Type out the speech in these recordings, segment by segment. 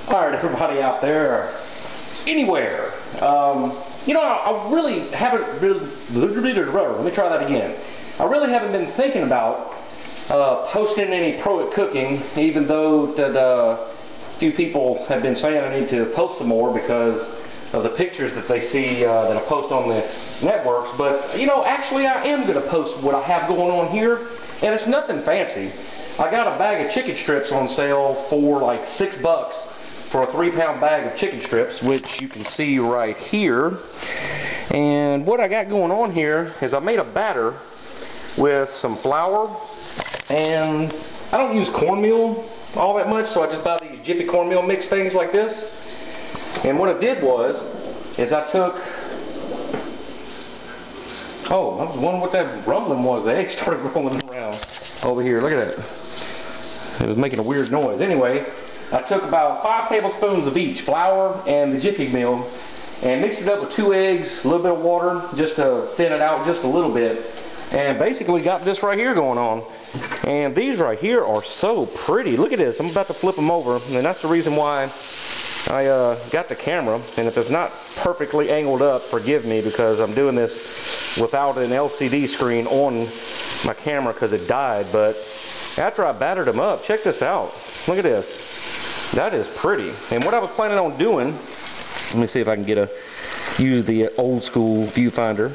Alright, everybody out there, anywhere. You know, I really haven't let me try that again. I really haven't been thinking about posting any pro at cooking, even though that a few people have been saying I need to post some more because of the pictures that they see that I post on the networks. But, you know, actually I am going to post what I have going on here, and it's nothing fancy. I got a bag of chicken strips on sale for like $6 for a 3-pound bag of chicken strips, which you can see right here. And what I got going on here is I made a batter with some flour, and I don't use cornmeal all that much, so I just buy these Jiffy cornmeal mix things like this. And what I did was, is I took, oh, I was wondering what that rumbling was. The egg started rolling around over here. Look at that. It was making a weird noise. Anyway, I took about 5 tablespoons of each, flour and the Jiffy meal, and mixed it up with 2 eggs, a little bit of water, just to thin it out just a little bit, and basically got this right here going on. And these right here are so pretty. Look at this. I'm about to flip them over, and that's the reason why I got the camera, and if it's not perfectly angled up, forgive me, because I'm doing this without an LCD screen on my camera because it died. But after I battered them up, check this out. Look at this. That is pretty. And what I was planning on doing, let me see if I can use the old school viewfinder.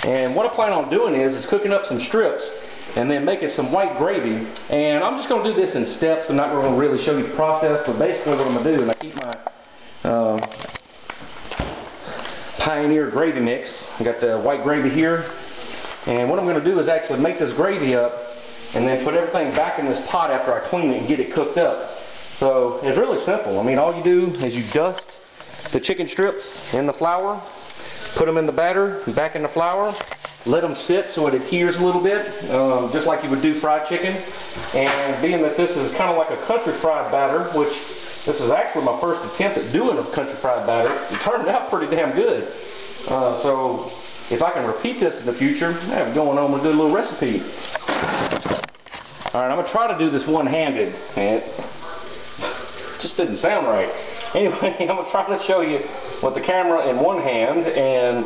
And what I plan on doing is cooking up some strips and then making some white gravy. And I'm just going to do this in steps. I'm not going to really show you the process, but basically what I'm going to do, and I keep my Pioneer gravy mix. I got the white gravy here. And what I'm going to do is actually make this gravy up and then put everything back in this pot after I clean it and get it cooked up. So it's really simple. I mean, all you do is you dust the chicken strips in the flour, put them in the batter, back in the flour, let them sit so it adheres a little bit, just like you would do fried chicken. And being that this is kind of like a country fried batter, which this is actually my first attempt at doing a country fried batter, it turned out pretty damn good. So if I can repeat this in the future, I have going on with a good little recipe. Alright, I'm going to try to do this one-handed, and it just didn't sound right. Anyway, I'm going to try to show you with the camera in one hand and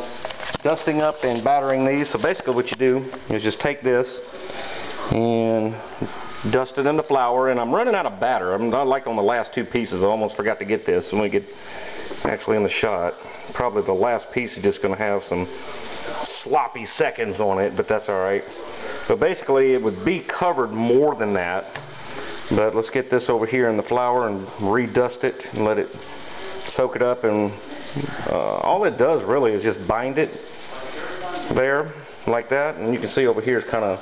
dusting up and battering these. So basically what you do is just take this and dust it in the flour, and I'm running out of batter. I'm not like on the last 2 pieces. I almost forgot to get this when we get actually in the shot. Probably the last piece is just going to have some sloppy seconds on it, but that's alright. But basically it would be covered more than that. But let's get this over here in the flour and redust it and let it soak it up. And all it does really is just bind it there like that. And you can see over here it's kind of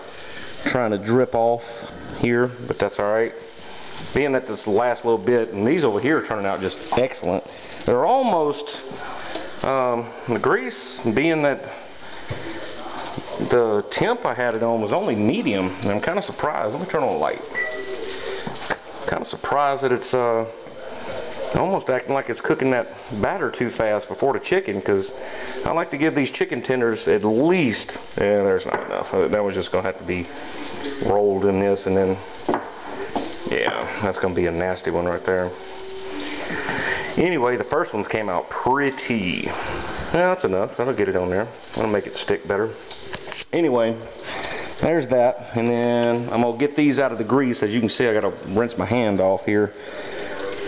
trying to drip off here, but that's alright. Being that this last little bit, and these over here are turning out just excellent. They're almost the grease, being that the temp I had it on was only medium, and I'm kind of surprised. Let me turn on the light. Kind of surprised that it's almost acting like it's cooking that batter too fast before the chicken, because I like to give these chicken tenders at least, yeah, there's not enough. That was just going to have to be rolled in this, and then, yeah, that's going to be a nasty one right there. Anyway, the first ones came out pretty. Yeah, that's enough. That'll get it on there. That'll make it stick better. Anyway, there's that, and then I'm going to get these out of the grease. As you can see, I got to rinse my hand off here,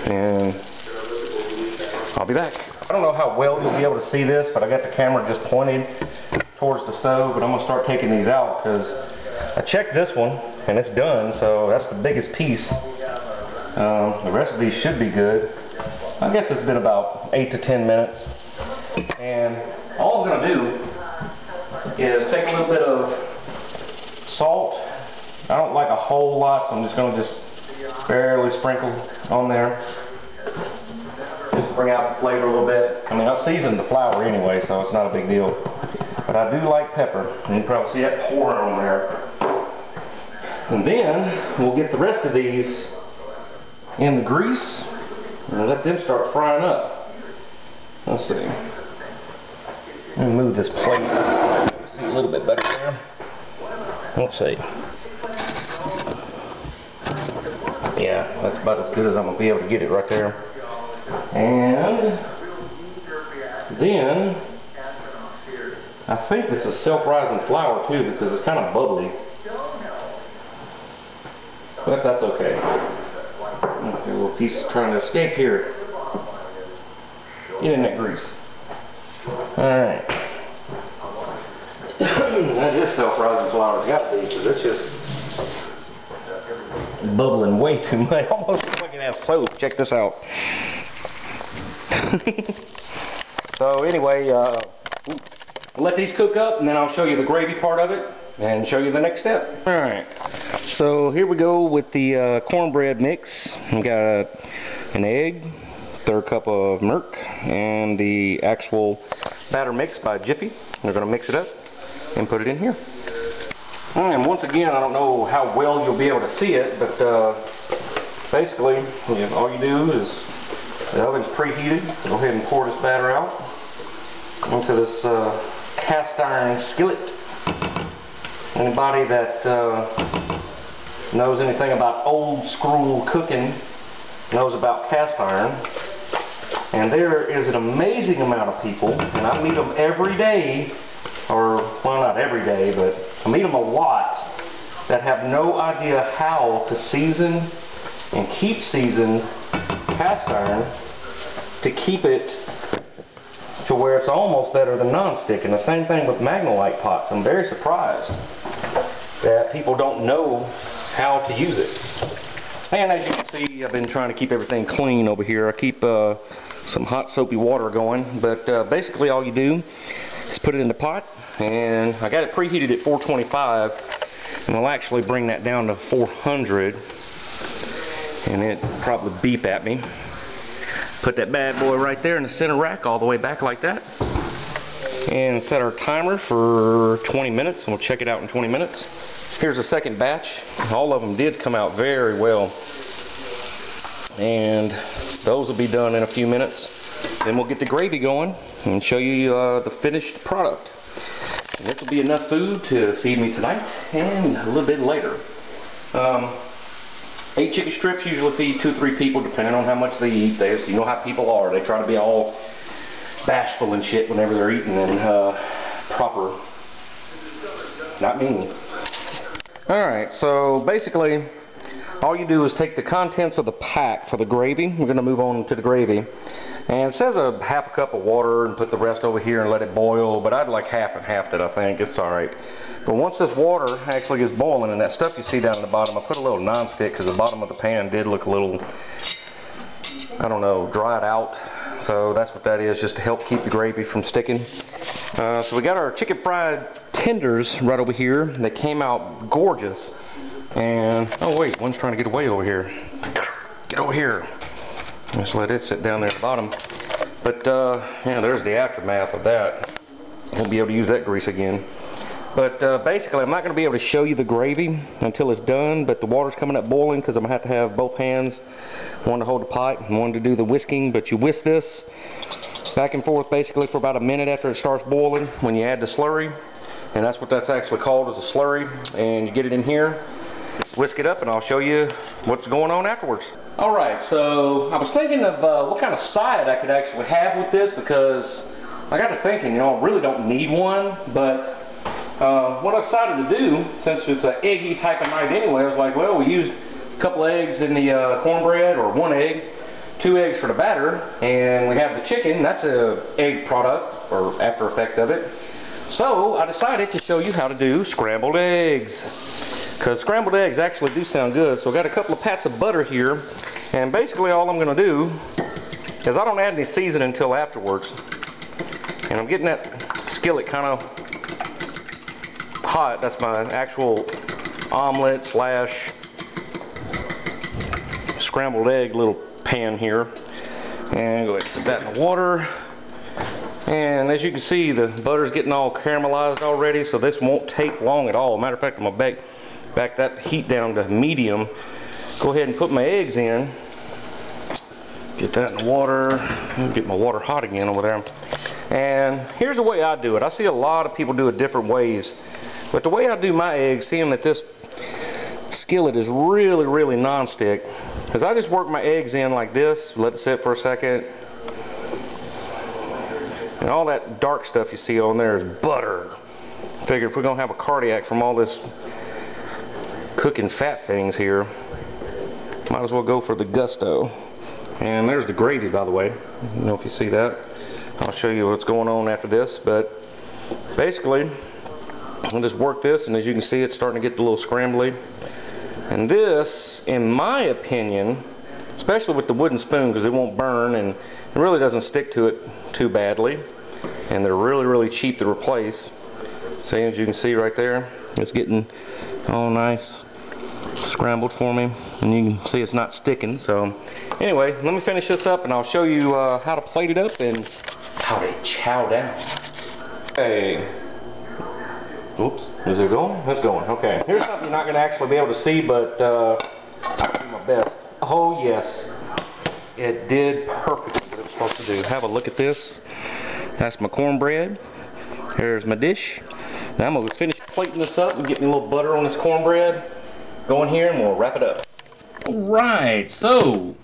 and I'll be back. I don't know how well you'll be able to see this, but I got the camera just pointed towards the stove, but I'm going to start taking these out because I checked this one, and it's done, so that's the biggest piece. The rest of these should be good. I guess it's been about 8 to 10 minutes, and all I'm going to do is take a little bit of salt. I don't like a whole lot, so I'm just going to barely sprinkle on there. Just bring out the flavor a little bit. I mean, I seasoned the flour anyway, so it's not a big deal. But I do like pepper, and you can probably see that pouring on there. And then we'll get the rest of these in the grease and let them start frying up. Let's see. Let me move this plate. See a little bit better there. Let's see. Yeah, that's about as good as I'm going to be able to get it right there. And then, I think this is self-rising flour too, because it's kind of bubbly. But that's okay. Okay, a little piece trying to escape here. Get in that grease. Alright. That is self-rising flour. It's got to be, because it's just bubbling way too much. Almost like it has soap. Check this out. So anyway, we'll let these cook up, and then I'll show you the gravy part of it and show you the next step. Alright, so here we go with the cornbread mix. We got an egg, third cup of milk, and the actual batter mix by Jiffy. We're going to mix it up and put it in here. And once again, I don't know how well you'll be able to see it, but basically, all you do is, the oven's preheated. Go ahead and pour this batter out into this cast iron skillet. Anybody that knows anything about old school cooking knows about cast iron. And there is an amazing amount of people, and I meet them every day, or, well, not every day, but I meet them a lot, that have no idea how to season and keep seasoned cast iron to keep it to where it's almost better than non-stick. And the same thing with Magnolite pots. I'm very surprised that people don't know how to use it. And as you can see, I've been trying to keep everything clean over here. I keep some hot soapy water going, but basically all you do is put it in the pot, and I got it preheated at 425, and I'll actually bring that down to 400, and it probably beep at me. Put that bad boy right there in the center rack, all the way back like that, and set our timer for 20 minutes, and we'll check it out in 20 minutes. Here's the second batch. All of them did come out very well, and those will be done in a few minutes. Then we'll get the gravy going and show you the finished product. And this will be enough food to feed me tonight and a little bit later. 8 chicken strips usually feed 2 or 3 people, depending on how much they eat. You know how people are. They try to be all bashful and shit whenever they're eating, and proper. Not me. Alright, so basically all you do is take the contents of the pack for the gravy. We're going to move on to the gravy. And it says a half a cup of water and put the rest over here and let it boil, but I'd like half and half it, I think. It's alright. But once this water actually gets boiling and that stuff you see down at the bottom, I put a little non-stick because the bottom of the pan did look a little, I don't know, dried out. So that's what that is, just to help keep the gravy from sticking. So we got our chicken fried tenders right over here. They came out gorgeous. And, oh wait, one's trying to get away over here. Get over here. Just let it sit down there at the bottom. But, yeah, there's the aftermath of that. Won't be able to use that grease again. But basically, I'm not going to be able to show you the gravy until it's done, but the water's coming up boiling because I'm going to have both hands, one to hold the pot and one to do the whisking. But you whisk this back and forth basically for about a minute after it starts boiling when you add the slurry. And that's what that's actually called, is a slurry. And you get it in here, whisk it up, and I'll show you what's going on afterwards. Alright, so I was thinking of what kind of side I could actually have with this, because I got to thinking, you know, I really don't need one, but what I decided to do, since it's an eggy type of night anyway, I was like, well, we used a couple eggs in the cornbread, or 1 egg, 2 eggs for the batter, and we have the chicken. That's a egg product, or after effect of it. So I decided to show you how to do scrambled eggs, because scrambled eggs actually do sound good. So I got a couple of pats of butter here, and basically all I'm going to do is I don't add any seasoning until afterwards. And I'm getting that skillet kind of hot. That's my actual omelet slash scrambled egg little pan here. And go ahead and put that in the water. And as you can see, the butter's getting all caramelized already, so this won't take long at all. Matter of fact, I'm going to back that heat down to medium. Go ahead and put my eggs in. Get that in the water. Get my water hot again over there. And here's the way I do it. I see a lot of people do it different ways. But the way I do my eggs, seeing that this skillet is really, really non-stick. Because I just work my eggs in like this, let it sit for a second. And all that dark stuff you see on there is butter. Figured if we're going to have a cardiac from all this cooking fat things here, might as well go for the gusto. And there's the gravy, by the way. I don't know if you see that. I'll show you what's going on after this. But basically, I'll just work this, and as you can see, it's starting to get a little scrambly. And this, in my opinion, especially with the wooden spoon, because it won't burn and it really doesn't stick to it too badly, and they're really, really cheap to replace. So as you can see right there, it's getting all nice scrambled for me, and you can see it's not sticking. So anyway, let me finish this up and I'll show you how to plate it up and how to chow down. Okay. Oops, is it going? It's going. Okay. Here's something you're not going to actually be able to see, but I'll do my best. Oh yes, it did perfectly what it was supposed to do. Have a look at this. That's my cornbread. Here's my dish. Now I'm going to finish plating this up and get me a little butter on this cornbread. Go in here and we'll wrap it up. Alright, so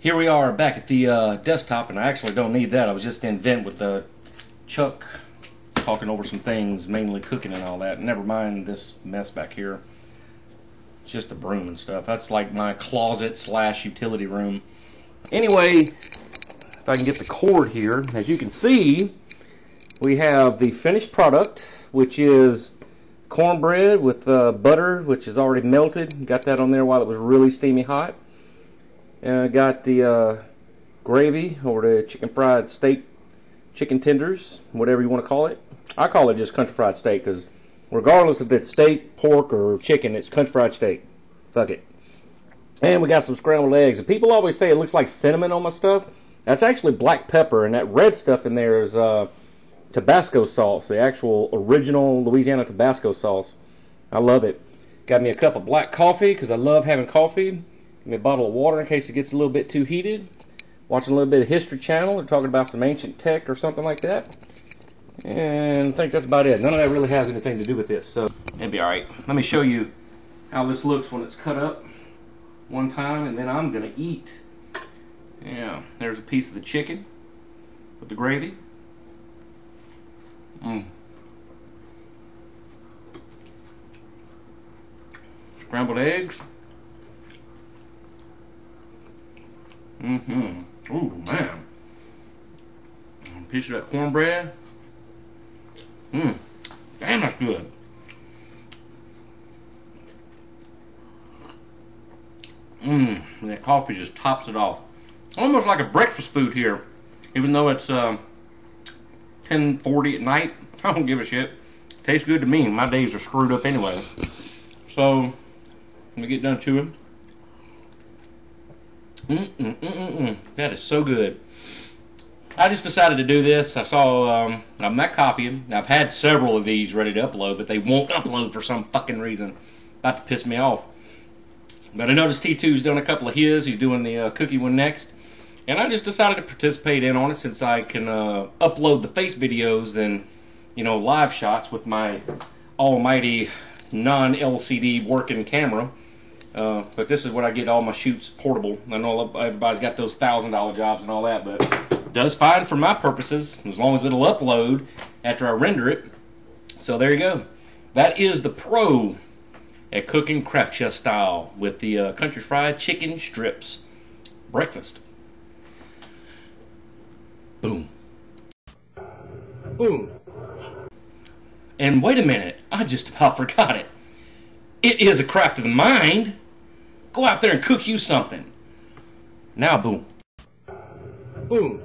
here we are back at the desktop, and I actually don't need that. I was just in vent with Chuck talking over some things, mainly cooking and all that. Never mind this mess back here. It's just a broom and stuff. That's like my closet / utility room. Anyway, if I can get the cord here, as you can see, we have the finished product, which is cornbread with butter, which is already melted. Got that on there while it was really steamy hot. Got the gravy, or the chicken fried steak, chicken tenders, whatever you want to call it. I call it just country fried steak, because regardless if it's steak, pork, or chicken, it's country fried steak. Fuck it. And we got some scrambled eggs. And people always say it looks like cinnamon on my stuff. That's actually black pepper, and that red stuff in there is Tabasco sauce, the actual original Louisiana Tabasco sauce. I love it. Got me a cup of black coffee, because I love having coffee. Got me a bottle of water in case it gets a little bit too heated. Watching a little bit of History Channel. They're talking about some ancient tech or something like that. And I think that's about it. None of that really has anything to do with this, so it'll be alright. Let me show you how this looks when it's cut up one time, and then I'm going to eat. Yeah, there's a piece of the chicken with the gravy. Scrambled eggs. Ooh, man. A piece of that cornbread. Damn, that's good. And that coffee just tops it off. Almost like a breakfast food here. Even though it's 10:40 at night, I don't give a shit. Tastes good to me. My days are screwed up anyway. So, let me get done chewing. That is so good. I just decided to do this. I saw, I'm not copying. I've had several of these ready to upload, but they won't upload for some fucking reason. About to piss me off. But I noticed T2's done a couple of his. He's doing the cookie one next. And I just decided to participate in on it, since I can upload the face videos and, you know, live shots with my almighty non-LCD working camera. But this is what I get all my shoots portable. I know everybody's got those $1,000 jobs and all that, but it does fine for my purposes, as long as it'll upload after I render it. So there you go. That is the pro at cooking craft chest style with the country fried chicken strips. Breakfast. Boom. Boom. And wait a minute, I just about forgot it. It is a craft of the mind. Go out there and cook you something. Now boom. Boom.